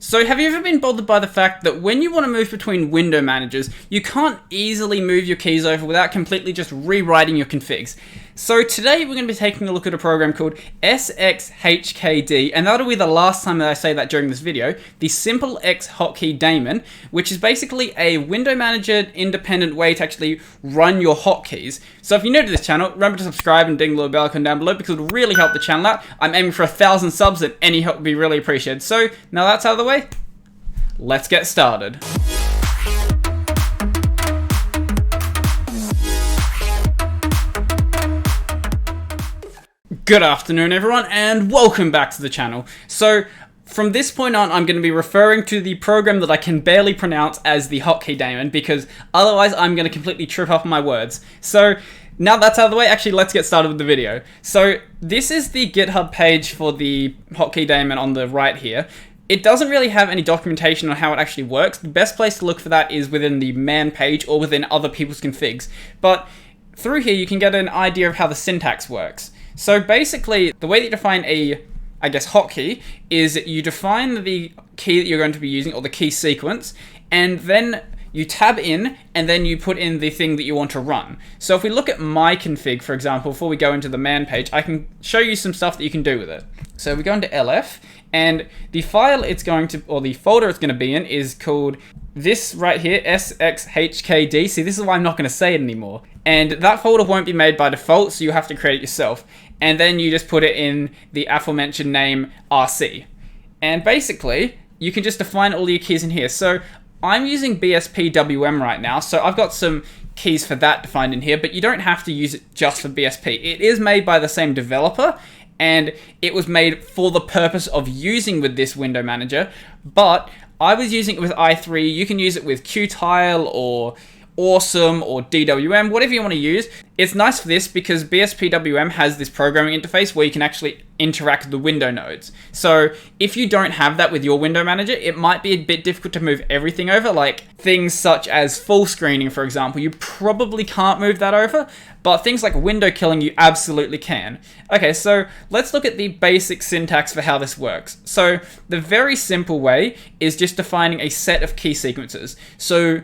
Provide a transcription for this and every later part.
So have you ever been bothered by the fact that when you want to move between window managers, you can't easily move your keys over without completely just rewriting your configs? So today we're going to be taking a look at a program called Sxhkd, and that'll be the last time that I say that during this video, the Simple X Hotkey Daemon, which is basically a window manager independent way to actually run your hotkeys. So if you're new to this channel, remember to subscribe and ding the little bell icon down below because it will really help the channel out. I'm aiming for 1,000 subs and any help would be really appreciated. So now that's out of the way, let's get started. Good afternoon everyone and welcome back to the channel. So from this point on I'm going to be referring to the program that I can barely pronounce as the Hotkey Daemon because otherwise I'm going to completely trip up on my words. So now that's out of the way, actually let's get started with the video. So this is the GitHub page for the Hotkey Daemon on the right here. It doesn't really have any documentation on how it actually works. The best place to look for that is within the man page or within other people's configs. But through here you can get an idea of how the syntax works. So basically, the way that you define a, hotkey is you define the key that you're going to be using, or the key sequence, and then you tab in, and then you put in the thing that you want to run. So if we look at my config, for example, before we go into the man page, I can show you some stuff that you can do with it. So we go into LF, and the file it's going to, or the folder it's going to be in is called this right here, Sxhkd. See, this is why I'm not going to say it anymore. And that folder won't be made by default, so you have to create it yourself. And then you just put it in the aforementioned name RC. And basically, you can just define all your keys in here. So I'm using bspwm right now, so I've got some keys for that defined in here, but you don't have to use it just for BSP. It is made by the same developer, and it was made for the purpose of using with this window manager, but I was using it with i3. You can use it with Qtile or Awesome or DWM, whatever you want to use. It's nice for this because bspwm has this programming interface where you can actually interact with the window nodes. So if you don't have that with your window manager, it might be a bit difficult to move everything over, like things such as full screening, for example. You probably can't move that over, but things like window killing, you absolutely can. Okay, so let's look at the basic syntax for how this works. So the very simple way is just defining a set of key sequences. So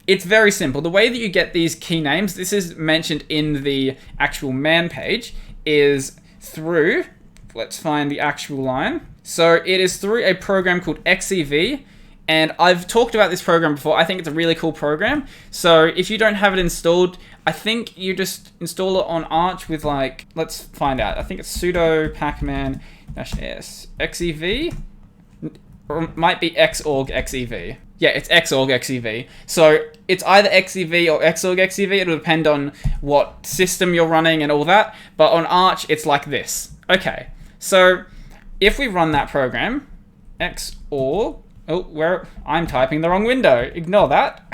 it's very simple. The way that you get these key names, this is mentioned in the actual man page, is through, let's find the actual line. So it is through a program called XEV, and I've talked about this program before. I think it's a really cool program. So if you don't have it installed, I think you just install it on Arch with like, let's find out. I think it's sudo pacman-s xev, or it might be xorg xev. Yeah, it's xorg xev. So it's either xev or xorg xev. It'll depend on what system you're running and all that. But on Arch, it's like this. Okay, so if we run that program, xorg, I'm typing the wrong window. Ignore that.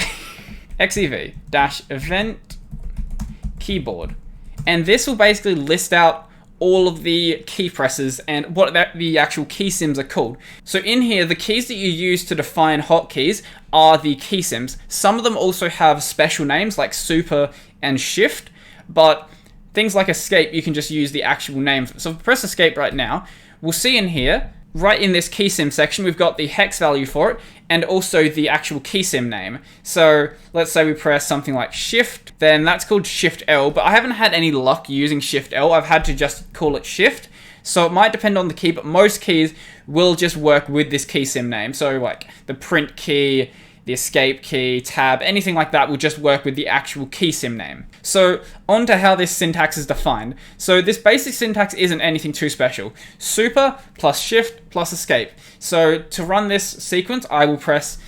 xev-event keyboard. And this will basically list out all of the key presses and what the actual key sims are called. So in here, the keys that you use to define hotkeys are the key sims. Some of them also have special names like super and shift, but things like escape, you can just use the actual name. So if we press escape right now, we'll see in here, right in this key sim section, we've got the hex value for it and also the actual key sim name. So let's say we press something like shift, then that's called shift L, but I haven't had any luck using shift L. I've had to just call it shift. So it might depend on the key, but most keys will just work with this key sim name. So like the print key, the escape key, tab, anything like that will just work with the actual key sim name. So on to how this syntax is defined. So this basic syntax isn't anything too special. Super plus shift plus escape. So to run this sequence, I will press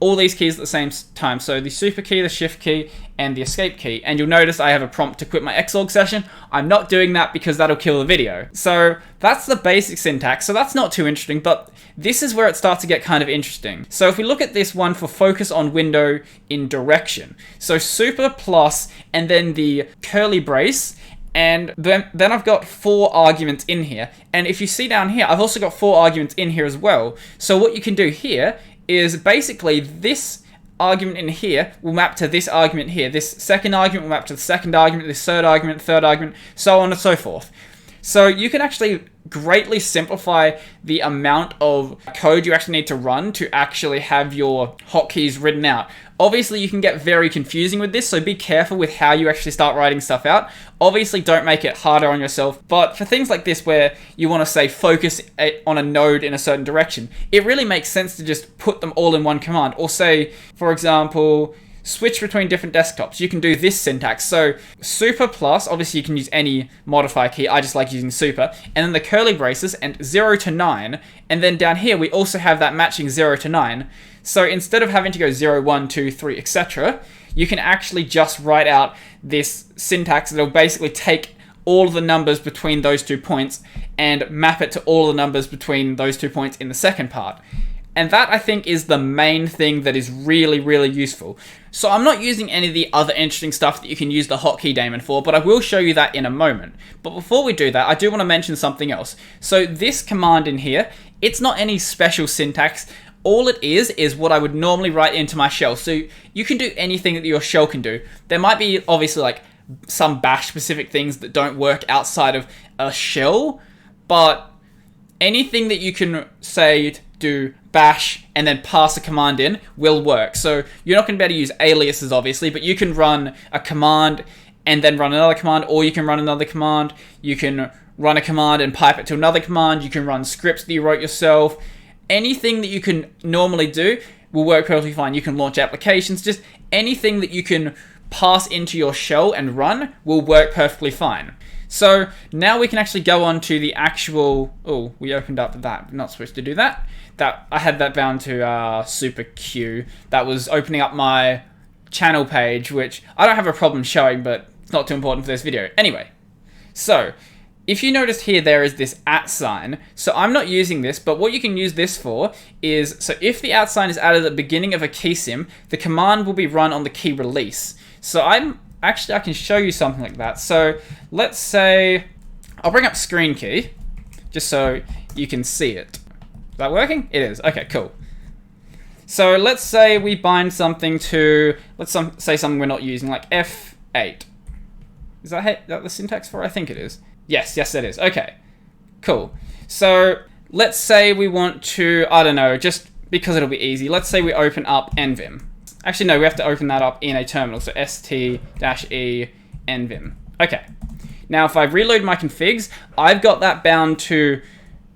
all these keys at the same time. So the super key, the shift key, and the escape key. And you'll notice I have a prompt to quit my Xorg session. I'm not doing that because that'll kill the video. So that's the basic syntax. So that's not too interesting, but this is where it starts to get kind of interesting. So if we look at this one for focus on window in direction. So super plus, and then the curly brace, and then I've got 4 arguments in here. And if you see down here, I've also got 4 arguments in here as well. So what you can do here is basically this argument in here will map to this argument here. This second argument will map to the second argument, this third argument, so on and so forth. So you can actually greatly simplify the amount of code you actually need to run to actually have your hotkeys written out. Obviously, you can get very confusing with this, so be careful with how you actually start writing stuff out. Obviously, don't make it harder on yourself, but for things like this where you want to say focus on a node in a certain direction, it really makes sense to just put them all in one command. Or say, for example, switch between different desktops. You can do this syntax. So super plus, obviously you can use any modifier key. I just like using super. And then the curly braces and 0 to 9. And then down here, we also have that matching 0 to 9. So instead of having to go 0, 1, 2, 3, etc., you can actually just write out this syntax that'll basically take all the numbers between those 2 points and map it to all the numbers between those 2 points in the second part. And that, I think, is the main thing that is really, really useful. So I'm not using any of the other interesting stuff that you can use the hotkey daemon for, but I will show you that in a moment. But before we do that, I do want to mention something else. So this command in here, it's not any special syntax. All it is what I would normally write into my shell. So you can do anything that your shell can do. There might be, obviously, like some bash-specific things that don't work outside of a shell, but anything that you can say do bash and then pass a command in will work. So you're not going to be able to use aliases, obviously, but you can run a command and then run another command, or you can run another command. You can run a command and pipe it to another command. You can run scripts that you wrote yourself. Anything that you can normally do will work perfectly fine. You can launch applications. Just anything that you can pass into your shell and run will work perfectly fine. So now we can actually go on to the actual... Oh, we opened up that. Not supposed to do that. I had that bound to super Q. That was opening up my channel page, which I don't have a problem showing, but it's not too important for this video. Anyway, so if you notice here, there is this @ sign. So I'm not using this, but what you can use this for is, so if the @ sign is added at the beginning of a key sim, the command will be run on the key release. So I can show you something like that. So let's say, I'll bring up screen key, just so you can see it. Is that working? It is. Okay, cool. So let's say we bind something to, say something we're not using, like F8. Is that the syntax for it? I think it is. Yes, it is. Okay, cool. So let's say we want to, I don't know, just because it'll be easy, let's say we open up nvim. Actually, no, we have to open that up in a terminal, so st-e nvim. Okay. Now, if I reload my configs, I've got that bound to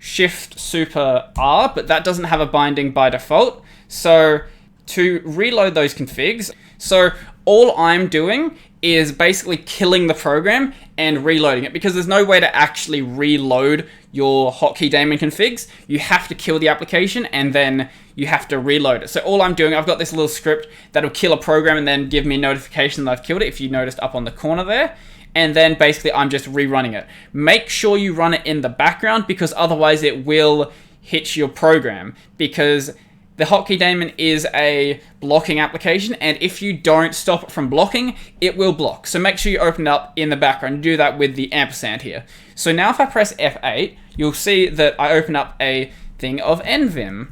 Shift Super R, but that doesn't have a binding by default. So to reload those configs, so all I'm doing is basically killing the program and reloading it, because there's no way to actually reload your hotkey daemon configs. You have to kill the application and then you have to reload it. So all I'm doing, I've got this little script that'll kill a program and then give me a notification that I've killed it, if you noticed up on the corner there. And then basically I'm just rerunning it. Make sure you run it in the background, because otherwise it will hit your program, because the hotkey daemon is a blocking application, and if you don't stop it from blocking, it will block. So make sure you open it up in the background. Do that with the ampersand here. So now if I press F8, you'll see that I open up a thing of nvim.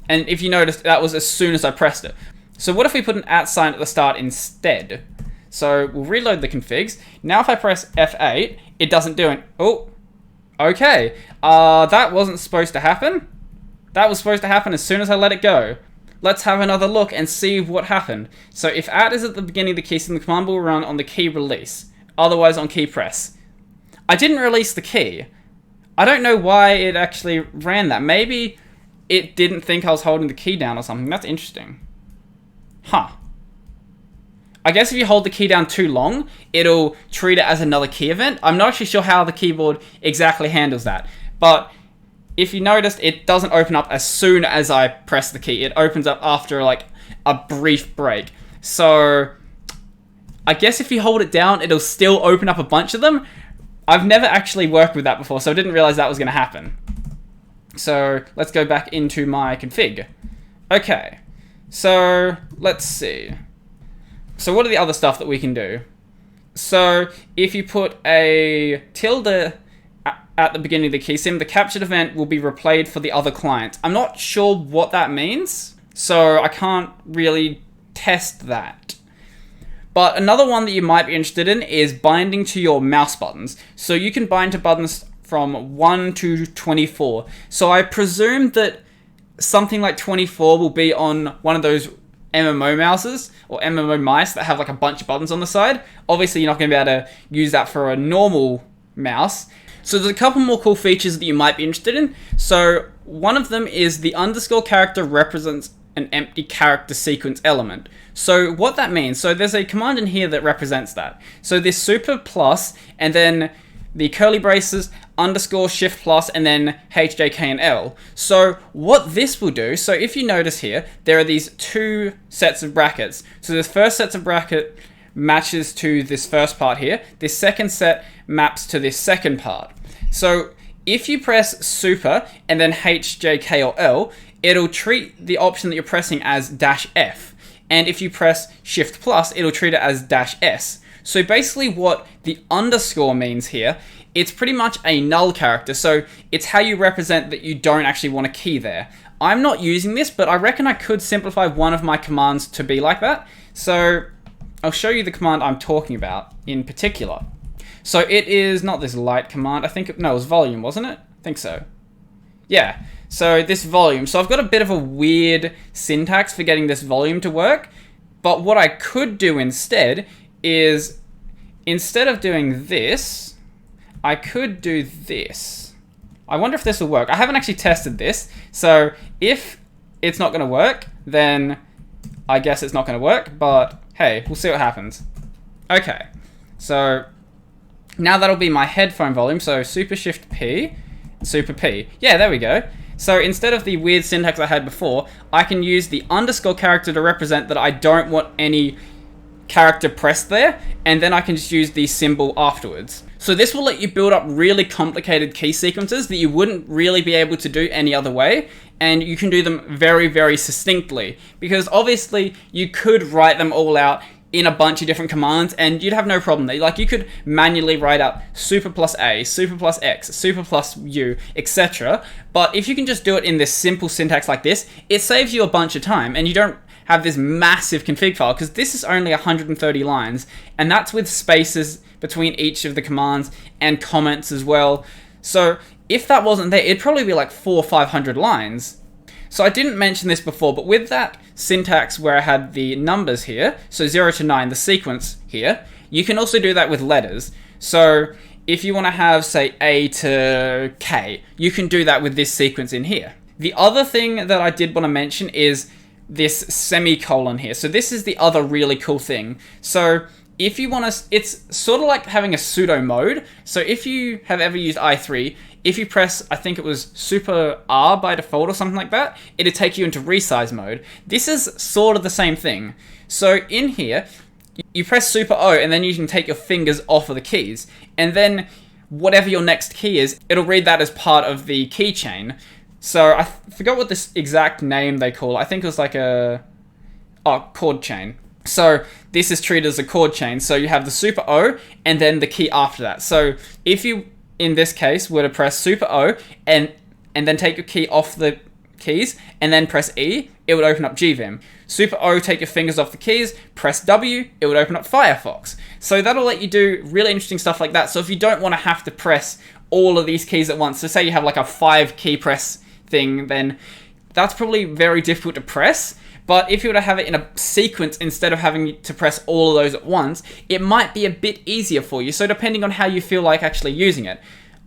And if you noticed, that was as soon as I pressed it. So what if we put an @ sign at the start instead? So we'll reload the configs. Now if I press F8, it doesn't do it. Oh, okay. That wasn't supposed to happen. That was supposed to happen as soon as I let it go. Let's have another look and see what happened. So if @ is at the beginning of the key sim, the command will run on the key release, otherwise on key press. I didn't release the key. I don't know why it actually ran that. Maybe it didn't think I was holding the key down or something. That's interesting. Huh. I guess if you hold the key down too long, it'll treat it as another key event. I'm not actually sure how the keyboard exactly handles that, but if you noticed, it doesn't open up as soon as I press the key. It opens up after like a brief break. So I guess if you hold it down, it'll still open up a bunch of them. I've never actually worked with that before, so I didn't realize that was going to happen. So let's go back into my config. Okay, so let's see. So what are the other stuff that we can do? So if you put a tilde at the beginning of the key sim, the captured event will be replayed for the other client. I'm not sure what that means, so I can't really test that. But another one that you might be interested in is binding to your mouse buttons. So you can bind to buttons from 1 to 24. So I presume that something like 24 will be on one of those MMO mouses or MMO mice that have like a bunch of buttons on the side. Obviously, you're not going to be able to use that for a normal mouse. So there's a couple more cool features that you might be interested in. So one of them is the underscore character represents an empty character sequence element. So what that means, so there's a command in here that represents that. So this super plus, and then the curly braces, underscore shift plus, and then HJK and L. So what this will do, so if you notice here, there are these two sets of brackets. So this first set of bracket matches to this first part here. This second set maps to this second part. So if you press super and then HJK or L, it'll treat the option that you're pressing as -F. And if you press shift plus, it'll treat it as -S. So basically what the underscore means here, it's pretty much a null character. So it's how you represent that you don't actually want a key there. I'm not using this, but I reckon I could simplify one of my commands to be like that. So I'll show you the command I'm talking about in particular. So it is not this light command. No, it was volume, wasn't it? I think so. Yeah. So this volume. So I've got a bit of a weird syntax for getting this volume to work. But what I could do instead is, instead of doing this, I could do this. I wonder if this will work. I haven't actually tested this. So if it's not going to work, then I guess it's not going to work. But hey, we'll see what happens. Okay. So now that'll be my headphone volume. So super shift P, super P. Yeah, there we go. So instead of the weird syntax I had before, I can use the underscore character to represent that I don't want any character pressed there, and then I can just use the symbol afterwards. So this will let you build up really complicated key sequences that you wouldn't really be able to do any other way, and you can do them very, very succinctly, because obviously you could write them all out in a bunch of different commands and you'd have no problem there. Like you could manually write out super plus A, super plus X, super plus U, etc. But if you can just do it in this simple syntax like this, it saves you a bunch of time and you don't have this massive config file, because this is only 130 lines, and that's with spaces between each of the commands and comments as well. So if that wasn't there, it'd probably be like 400 or 500 lines. So I didn't mention this before, but with that syntax where I had the numbers here, so 0 to 9, the sequence here, you can also do that with letters. So if you want to have, say, A to K, you can do that with this sequence in here. The other thing that I did want to mention is this semicolon here. So this is the other really cool thing. So if you want to, it's sort of like having a pseudo mode. So if you have ever used i3, if you press, I think it was super R by default or something like that, it'll take you into resize mode. This is sort of the same thing. So in here, you press super O and then you can take your fingers off of the keys. And then whatever your next key is, it'll read that as part of the keychain. So I forgot what this exact name they call it. I think it was like a chord chain. So this is treated as a chord chain. So you have the super O and then the key after that. So if you, in this case, were to press super O and then take your key off the keys and then press E, it would open up GVim. Super O, take your fingers off the keys, press W, it would open up Firefox. So that'll let you do really interesting stuff like that. So if you don't want to have to press all of these keys at once, so say you have like a 5 key press thing, then that's probably very difficult to press. But if you were to have it in a sequence instead of having to press all of those at once, it might be a bit easier for you. So depending on how you feel like actually using it.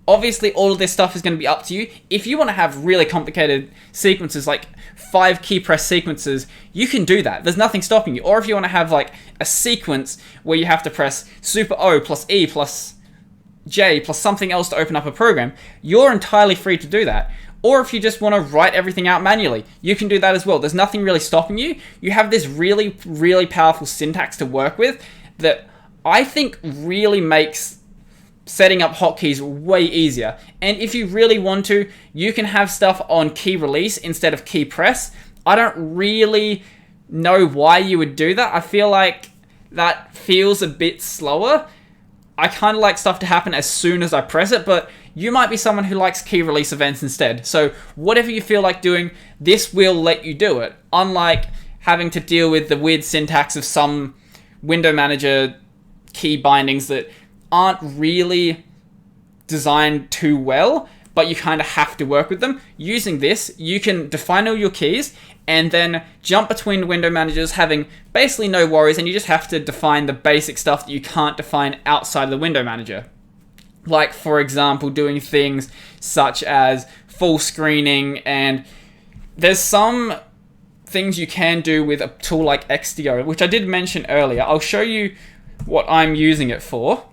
Obviously, all of this stuff is going to be up to you. If you want to have really complicated sequences, like 5 key press sequences, you can do that. There's nothing stopping you. Or if you want to have like a sequence where you have to press super O plus E plus J plus something else to open up a program, you're entirely free to do that. Or if you just want to write everything out manually, you can do that as well. There's nothing really stopping you. You have this really, really powerful syntax to work with that I think really makes setting up hotkeys way easier. And if you really want to, you can have stuff on key release instead of key press. I don't really know why you would do that. I feel like that feels a bit slower. I kind of like stuff to happen as soon as I press it, but you might be someone who likes key release events instead. So whatever you feel like doing, this will let you do it. Unlike having to deal with the weird syntax of some window manager key bindings that aren't really designed too well, but you kind of have to work with them. Using this, you can define all your keys and then jump between window managers, having basically no worries, and you just have to define the basic stuff that you can't define outside of the window manager. Like, for example, doing things such as full screening, and there's some things you can do with a tool like XDO, which I did mention earlier. I'll show you what I'm using it for.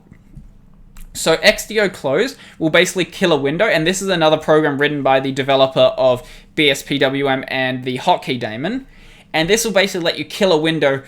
So XDO close will basically kill a window, and this is another program written by the developer of bspwm and the hotkey Daemon, and this will basically let you kill a window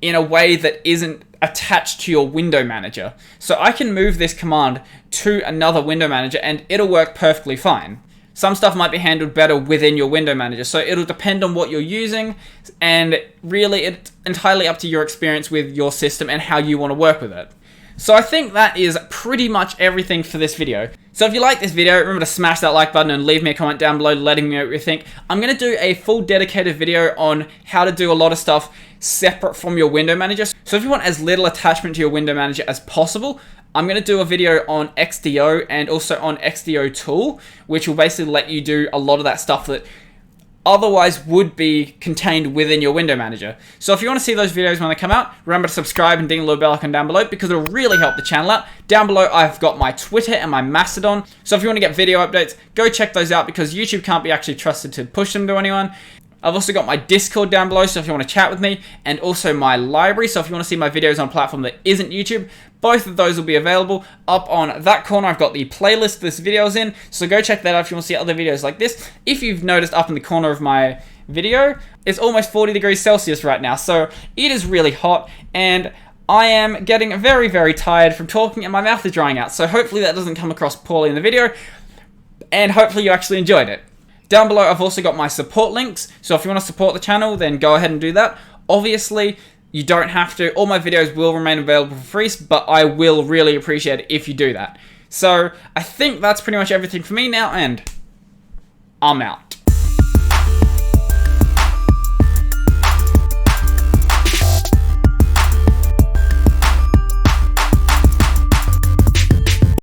in a way that isn't attached to your window manager. So I can move this command to another window manager and it'll work perfectly fine. Some stuff might be handled better within your window manager, so it'll depend on what you're using, and really it's entirely up to your experience with your system and how you want to work with it. So I think that is pretty much everything for this video. So if you like this video, remember to smash that like button and leave me a comment down below letting me know what you think. I'm going to do a full dedicated video on how to do a lot of stuff separate from your window manager. So if you want as little attachment to your window manager as possible, I'm going to do a video on XDO and also on XDO tool, which will basically let you do a lot of that stuff that otherwise would be contained within your window manager. So if you want to see those videos when they come out, remember to subscribe and ding the little bell icon down below because it'll really help the channel out. Down below, I've got my Twitter and my Mastodon. So if you want to get video updates, go check those out because YouTube can't be actually trusted to push them to anyone. I've also got my Discord down below, so if you want to chat with me, and also my library, so if you want to see my videos on a platform that isn't YouTube, both of those will be available. Up on that corner, I've got the playlist this video is in, so go check that out if you want to see other videos like this. If you've noticed up in the corner of my video, it's almost 40 degrees Celsius right now, so it is really hot, and I am getting very, very tired from talking and my mouth is drying out, so hopefully that doesn't come across poorly in the video, and hopefully you actually enjoyed it. Down below, I've also got my support links, so if you want to support the channel, then go ahead and do that. Obviously, you don't have to. All my videos will remain available for free, but I will really appreciate it if you do that. So, I think that's pretty much everything for me now, and I'm out.